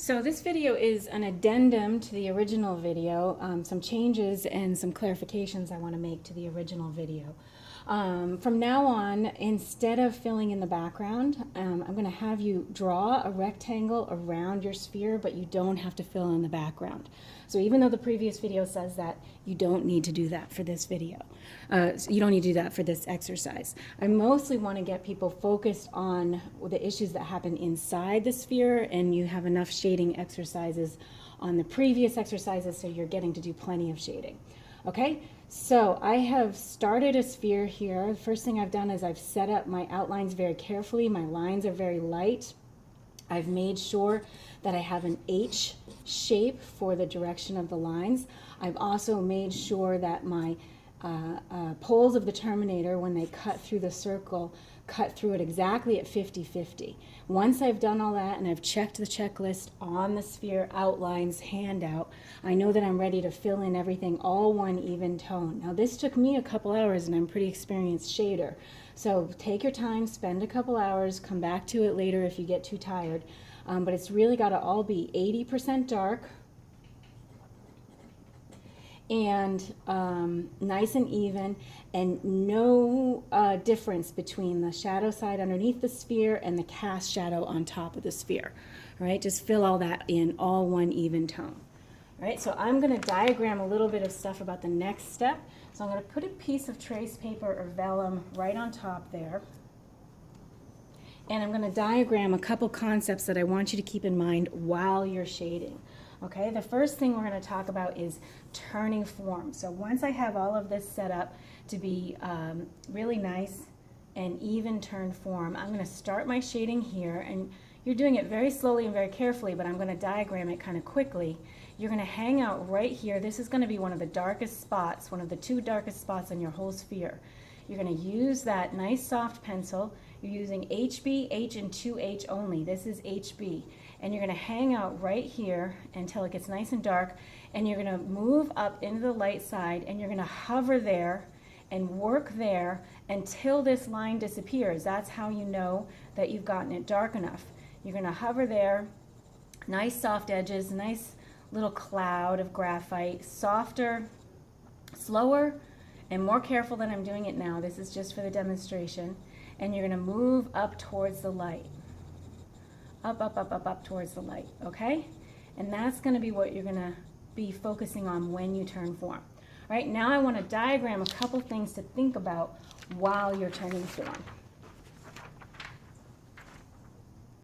So this video is an addendum to the original video, some changes and some clarifications I want to make to the original video. From now on, instead of filling in the background, I'm going to have you draw a rectangle around your sphere, but you don't have to fill in the background. So even though the previous video says that, you don't need to do that for this video. You don't need to do that for this exercise. I mostly want to get people focused on the issues that happen inside the sphere, and you have enough shading exercises on the previous exercises, so you're getting to do plenty of shading. Okay, so I have started a sphere here. The first thing I've done is I've set up my outlines very carefully. My lines are very light. I've made sure that I have an H shape for the direction of the lines. I've also made sure that my poles of the terminator, when they cut through the circle, cut through it exactly at 50-50. Once I've done all that and I've checked the checklist on the sphere outlines handout, I know that I'm ready to fill in everything all one even tone. Now this took me a couple hours and I'm a pretty experienced shader. So take your time, spend a couple hours, come back to it later if you get too tired. But it's really got to all be 80% dark and nice and even, and no difference between the shadow side underneath the sphere and the cast shadow on top of the sphere. All right, just fill all that in all one even tone. All right, so I'm going to diagram a little bit of stuff about the next step. So I'm going to put a piece of trace paper or vellum right on top there. And I'm going to diagram a couple concepts that I want you to keep in mind while you're shading. Okay, the first thing we're going to talk about is turning form. So once I have all of this set up to be really nice and even turn form, I'm going to start my shading here, and you're doing it very slowly and very carefully, but I'm going to diagram it kind of quickly. You're going to hang out right here. This is going to be one of the darkest spots, one of the two darkest spots on your whole sphere. You're going to use that nice soft pencil. You're using HB, H, and 2H only. This is HB. And you're going to hang out right here until it gets nice and dark. And you're going to move up into the light side, and you're going to hover there and work there until this line disappears. That's how you know that you've gotten it dark enough. You're going to hover there, nice soft edges, nice little cloud of graphite, softer, slower, and more careful than I'm doing it now. This is just for the demonstration. And you're going to move up towards the light. Up, up, up, up, up towards the light, okay? And that's going to be what you're going to be focusing on when you turn form. All right, now I want to diagram a couple things to think about while you're turning form.